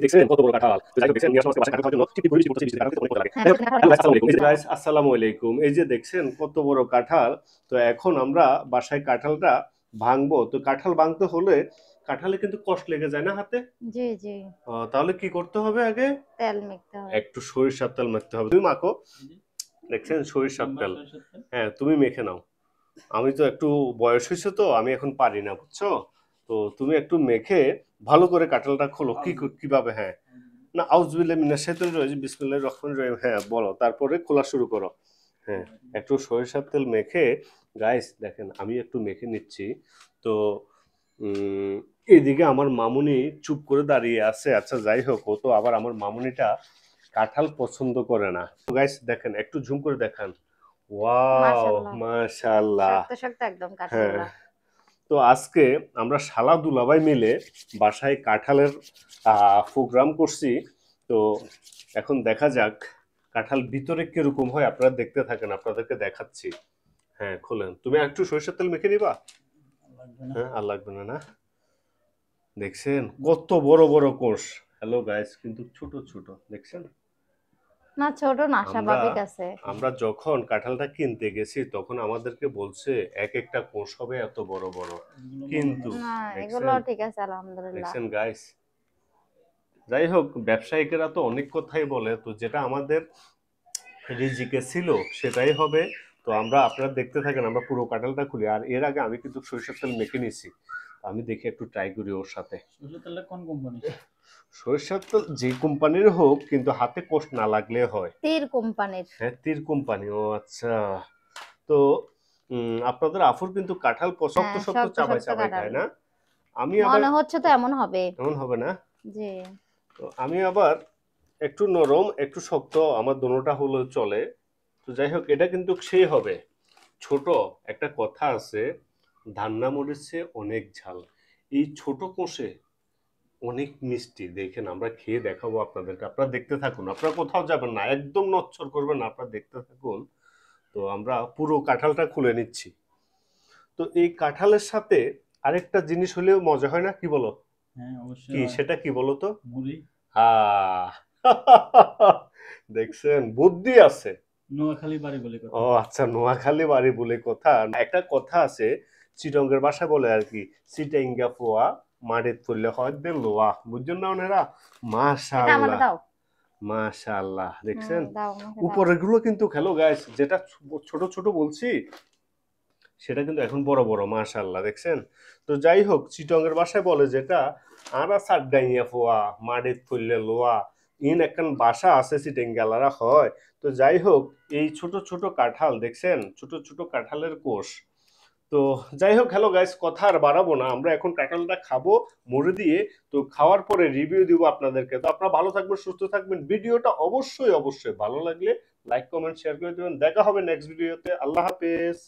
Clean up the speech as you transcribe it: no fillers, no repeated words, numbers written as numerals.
দেখছেন কত বড় কাঁঠাল। তো যাই হোক দেখছেন নিয়ে আসলাম আজকে বাসায় কাঁঠাল খাওয়ার জন্য। টিপ বৃষ্টি পড়তেছে, বৃষ্টিতে কাঁঠাল খেতে অনেক মজা লাগে। যাই হোক, হ্যালো গাইস আসসালামু আলাইকুম। এই যে গাইস আসসালামু আলাইকুম। এই যে দেখছেন কত বড় কাঁঠাল। তো এখন আমরা বাসায় কাঁঠালটা ভাঙবো। তো কাঁঠাল ভাঙতে হলে কাঁঠালে কিন্তু কষ্ট লেগে যায় না হাতে? জি, জি। তাহলে কি করতে হবে আগে? তেল মেখতে হবে। একটু সরিষার তেল মাখতে হবে। তুমি মাখো। দেখছেন সরিষার তেল। হ্যাঁ, তুমি মেখে নাও। আমি তো একটু বয়স হয়েছে তো আমি এখন পারি না বুঝছো। তো তুমি একটু মেখে ভালো করে কাঁঠালটা খোলো কিভাবে হ্যাঁ না আউযুবিল্লাহি মিনাশ শাইতানির রাজিম বিসমিল্লাহির রহমানির রহিম হ্যাঁ বলো তারপরে খোলা শুরু করো। হ্যাঁ একটু সরিষার তেল মেখে গাইস দেখেন আমি একটু মেখে নিচ্ছি। তো উম, এদিকে আমার মামুনি চুপ করে দাঁড়িয়ে আছে আচ্ছা যাই হোক ও তো আবার আমার মামুনিটা কাঁঠাল পছন্দ করে না তো গাইস দেখেন একটু ঝুম করে দেখান ওয়াও মাশাআল্লাহ। মাশাআল্লাহ শক্ত, শক্ত একদম হ্যাঁ কাঁঠালগুলা। তো আজকে আমরা শালা দুলাভাই মিলে বাসায় কাঁঠালের প্রোগ্রাম করছি তো এখন দেখা যাক কাঁঠাল ভিতরে কিরকম হয় আপনারা দেখতে থাকেন আপনাদেরকে দেখাচ্ছি হ্যাঁ খোলেন তুমি একটু সরিষার তেল মেখে নিবা হ্যাঁ আর লাগবে না না দেখছেন কত বড় বড় কোষ হ্যালো গাইস কিন্তু ছোট ছোট দেখছেন না ছোট না, আমরা স্বাভাবিক আছে। আমরা যখন কাঁঠালটা কিনতে গেছি তখন আমাদেরকে বলছে এক একটা কোষ হবে এত বড় বড় কিন্তু না, এগুলো দেখছেন ঠিক আছে আলহামদুলিল্লাহ। দেখছেন গাইস যাই হোক ব্যবসায়িকেরা তো অনেক কথাই বলে তো যেটা আমাদের রিজিকে ছিল সেটাই হবে তো আমরা আপনারা দেখতে থাকেন আমরা পুরো কাঁঠালটা খুলি আর এর আগে আমি কিন্তু সরিষার তেল মেখে নিছি আমি দেখি একটু ট্রাই করি ওর সাথে সরষের তেলটা কোন কোম্পানি? সরিষার তেল যে কোম্পানির হোক কিন্তু হাতে কষ্ট না লাগলে হয় তীর কোম্পানির। হ্যাঁ তীর কোম্পানি ও আচ্ছা তো আপনাদের আফুর কিন্তু কাঁঠাল শক্ত হ্যাঁ, শক্ত শক্ত চাবাই শক্ত চাবাই কাঁঠাল। খায় না আমি আবার মনে হচ্ছে তো এমন হবে। এমন হবে না জি। তো আমি আবার একটু নরম একটু শক্ত আমার দোনোটা হলেও চলে তো যাই হোক এটা কিন্তু সেই হবে ছোট একটা কথা আছে ধান্না মরিচে অনেক ঝাল এই ছোট কোষে অনেক মিষ্টি দেখেন আমরা খেয়ে দেখাবো আপনাদেরকে আপনারা দেখতে থাকুন আপনারা কোথাও যাবেন না একদম নচ্ছর করবেন না আপনারা দেখতে থাকুন তো আমরা পুরো কাঁঠালটা খুলে নিচ্ছি তো এই কাঁঠালের সাথে আরেকটা জিনিস হলেও মজা হয় না কি বলো হ্যাঁ, অবশ্যই কি হয়। সেটা কি বলো তো মুড়ি। আহ দেখছেন বুদ্ধি আছে নোয়াখালী বাড়ি বলে কথা। ও আচ্ছা নোয়াখালী বাড়ি বলে কথা একটা কথা আছে চিটঙ্গের ভাষায় বলে আর কি চিটাঙ্গা পোয়া মাটির তুললে হয় দে লোয়া বুঝছেন না ওনারা এটা আমাকে মাশাআল্লাহ দাও। মাশাআল্লাহ দেখছেন দাও আমাকে দাও। উপরের গুলো কিন্তু খেলো গাইস যেটা ছোট ছোট বলছি সেটা কিন্তু এখন বড় বড় মাশাআল্লাহ দেখছেন তো যাই হোক চিটঙ্গের ভাষায় বলে যেটা আরা সাড্ডাইয়া পোয়া মাটির তুললে লোয়া ইন একখান বাসা আছে চিটেঙ্গালারা হয় তো যাই হোক এই ছোট ছোট কাঁঠাল দেখছেন ছোট ছোট কাঁঠালের কোষ তো যাই হোক হ্যালো গাইস কথা আর বাড়াবো না আমরা এখন কাঁঠালটা খাবো মুড়ি দিয়ে তো খাওয়ার পরে রিভিউ দিব আপনাদেরকে তো আপনারা ভালো থাকবেন সুস্থ থাকবেন ভিডিওটা অবশ্যই অবশ্যই ভালো লাগলে লাইক কমেন্ট শেয়ার করে দেবেন দেখা হবে নেক্সট ভিডিওতে আল্লাহ হাফেজ